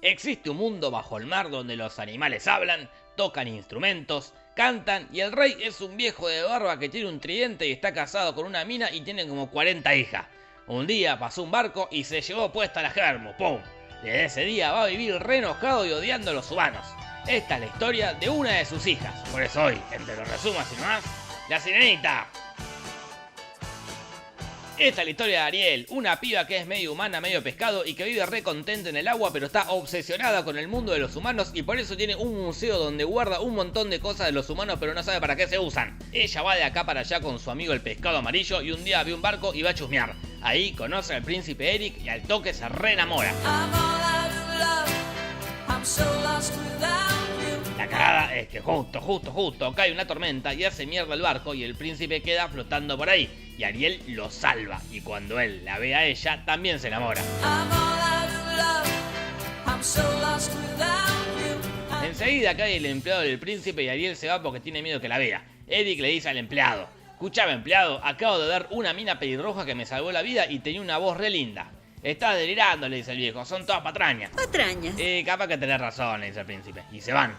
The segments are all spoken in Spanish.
Existe un mundo bajo el mar donde los animales hablan, tocan instrumentos, cantan y el rey es un viejo de barba que tiene un tridente y está casado con una mina y tiene como 40 hijas. Un día pasó un barco y se llevó puesta la germu, ¡pum! Desde ese día va a vivir re enojado y odiando a los humanos. Esta es la historia de una de sus hijas. Por eso hoy, entre los resumos y más, La Sirenita. Esta es la historia de Ariel, una piba que es medio humana, medio pescado y que vive re contenta en el agua, pero está obsesionada con el mundo de los humanos y por eso tiene un museo donde guarda un montón de cosas de los humanos, pero no sabe para qué se usan. Ella va de acá para allá con su amigo el pescado amarillo y un día ve un barco y va a chusmear. Ahí conoce al príncipe Eric y al toque se re enamora. La cagada es que justo cae una tormenta y hace mierda el barco y el príncipe queda flotando por ahí y Ariel lo salva y cuando él la ve a ella también se enamora. Enseguida cae el empleado del príncipe y Ariel se va porque tiene miedo que la vea. Eric le dice al empleado: escuchame empleado, acabo de dar una mina pelirroja que me salvó la vida y tenía una voz re linda. Estás delirando, le dice el viejo, son todas patrañas. ¿Patrañas? Capaz que tenés razón, le dice el príncipe. Y se van.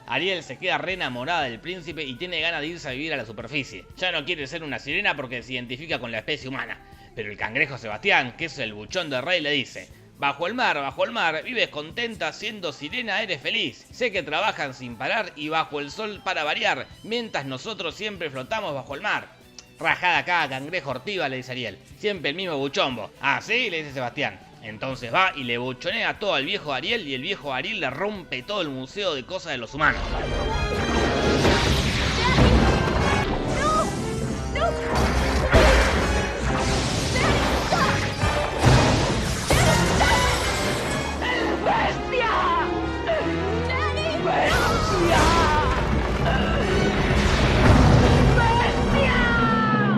Ariel se queda re enamorada del príncipe y tiene ganas de irse a vivir a la superficie. Ya no quiere ser una sirena porque se identifica con la especie humana. Pero el cangrejo Sebastián, que es el buchón del rey, le dice: bajo el mar, vives contenta siendo sirena, eres feliz. Sé que trabajan sin parar y bajo el sol para variar, mientras nosotros siempre flotamos bajo el mar. Rajada acá, cangrejo ortiva, le dice Ariel. Siempre el mismo buchombo. Ah, ¿sí? Le dice Sebastián. Entonces va y le buchonea todo al viejo Ariel y el viejo Ariel le rompe todo el museo de cosas de los humanos.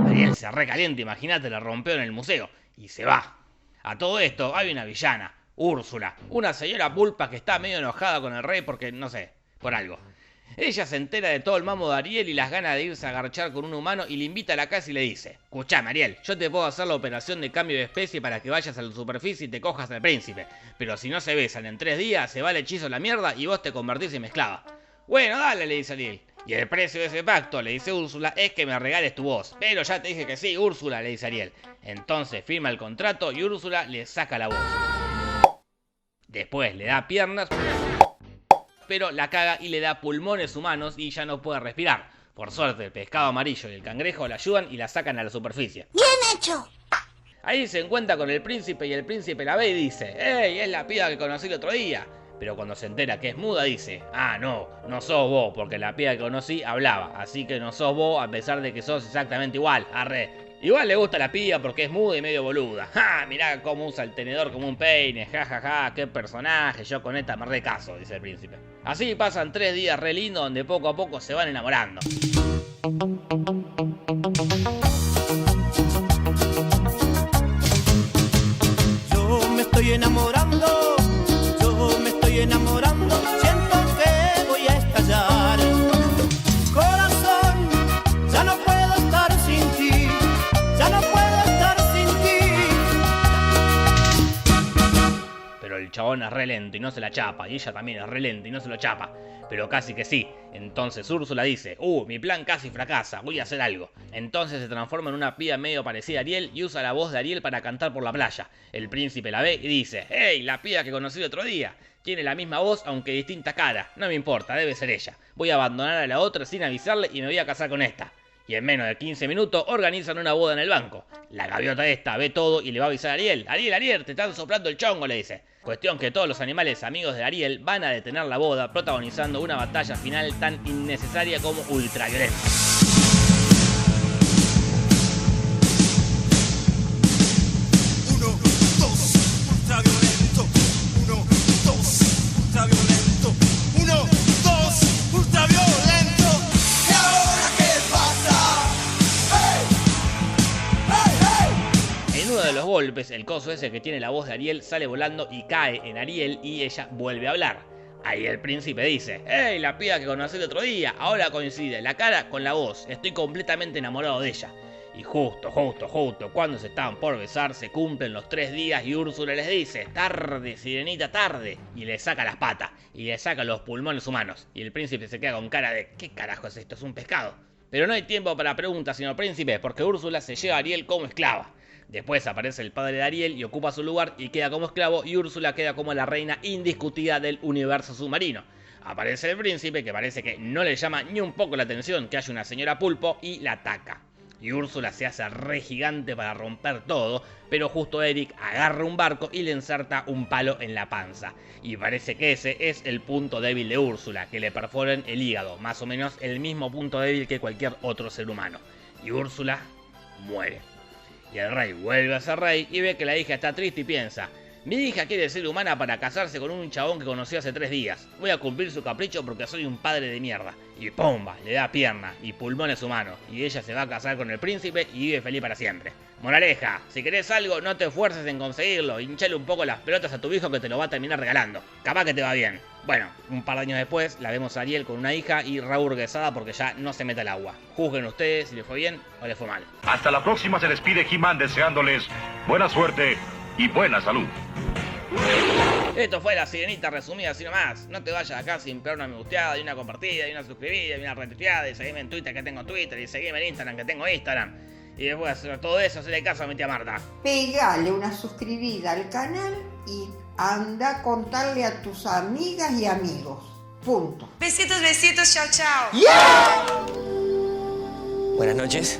Ariel se recalienta, imagínate, le rompió en el museo y se va. A todo esto hay una villana, Úrsula, una señora pulpa que está medio enojada con el rey porque, no sé, por algo. Ella se entera de todo el mamo de Ariel y las ganas de irse a garchar con un humano y le invita a la casa y le dice: escuchame Ariel, yo te puedo hacer la operación de cambio de especie para que vayas a la superficie y te cojas al príncipe, pero si no se besan en 3 días se va el hechizo a la mierda y vos te convertís en esclava. Bueno, dale, le dice Ariel. Y el precio de ese pacto, le dice Úrsula, es que me regales tu voz. Pero ya te dije que sí, Úrsula, le dice Ariel. Entonces firma el contrato y Úrsula le saca la voz. Después le da piernas, pero la caga y le da pulmones humanos y ya no puede respirar. Por suerte, el pescado amarillo y el cangrejo la ayudan y la sacan a la superficie. ¡Bien hecho! Ahí se encuentra con el príncipe y el príncipe la ve y dice: ¡Ey, es la piba que conocí el otro día! Pero cuando se entera que es muda dice: ah, no sos vos, porque la piba que conocí hablaba, así que no sos vos a pesar de que sos exactamente igual, arre. Igual le gusta la piba porque es muda y medio boluda. ¡Ja! Mirá cómo usa el tenedor como un peine, jajaja, qué personaje, yo con esta me recaso, dice el príncipe. Así pasan 3 días re lindos donde poco a poco se van enamorando. Yo me estoy enamorando, siento que voy a estallar. Corazón, ya no puedo estar sin ti, Pero el chabón es re lento y no se la chapa, y ella también es re lenta y no se lo chapa, pero casi que sí. Entonces Úrsula dice: mi plan casi fracasa, voy a hacer algo. Entonces se transforma en una piba medio parecida a Ariel y usa la voz de Ariel para cantar por la playa. El príncipe la ve y dice: ¡Hey, la piba que conocí el otro día! Tiene la misma voz aunque distinta cara, no me importa, debe ser ella. Voy a abandonar a la otra sin avisarle y me voy a casar con esta. Y en menos de 15 minutos organizan una boda en el banco. La gaviota esta ve todo y le va a avisar a Ariel. Ariel, te están soplando el chongo, le dice. Cuestión que todos los animales amigos de Ariel van a detener la boda, protagonizando una batalla final tan innecesaria como ultraviolenta. Los golpes, el coso ese que tiene la voz de Ariel sale volando y cae en Ariel y ella vuelve a hablar. Ahí el príncipe dice: ¡Hey, la piba que conocí el otro día! Ahora coincide la cara con la voz, estoy completamente enamorado de ella. Y justo, cuando se estaban por besar, se cumplen los 3 días y Úrsula les dice: tarde, sirenita, tarde. Y le saca las patas, y le saca los pulmones humanos. Y el príncipe se queda con cara de: ¿qué carajo es esto? ¿Es un pescado? Pero no hay tiempo para preguntas, señor príncipe, porque Úrsula se lleva a Ariel como esclava. Después aparece el padre de Ariel y ocupa su lugar y queda como esclavo, y Úrsula queda como la reina indiscutida del universo submarino. Aparece el príncipe, que parece que no le llama ni un poco la atención que haya una señora pulpo, y la ataca. Y Úrsula se hace re gigante para romper todo, pero justo Eric agarra un barco y le inserta un palo en la panza. Y parece que ese es el punto débil de Úrsula, que le perforan el hígado, más o menos el mismo punto débil que cualquier otro ser humano. Y Úrsula muere. Y el rey vuelve a ser rey y ve que la hija está triste y piensa: mi hija quiere ser humana para casarse con un chabón que conocí hace 3 días. Voy a cumplir su capricho porque soy un padre de mierda. Y ¡pumba! Le da pierna y pulmones humanos. Y ella se va a casar con el príncipe y vive feliz para siempre. Moraleja: si querés algo, no te esfuerces en conseguirlo. Hinchale un poco las pelotas a tu hijo que te lo va a terminar regalando. Capaz que te va bien. Bueno, un par de años después la vemos a Ariel con una hija y reburguesada porque ya no se mete al agua. Juzguen ustedes si le fue bien o le fue mal. Hasta la próxima, se despide He-Man deseándoles buena suerte y buena salud. Esto fue La Sirenita resumida así nomás. No te vayas acá sin pegar una me gusteada, y una compartida, y una suscribida, y una retuiteada, y seguime en Twitter que tengo Twitter, y seguime en Instagram que tengo Instagram. Y después de hacer todo eso, hacerle caso a mi tía Marta. Pegale una suscribida al canal y anda a contarle a tus amigas y amigos. Punto. Besitos, besitos, chao, chao. ¡Yeah! Buenas noches.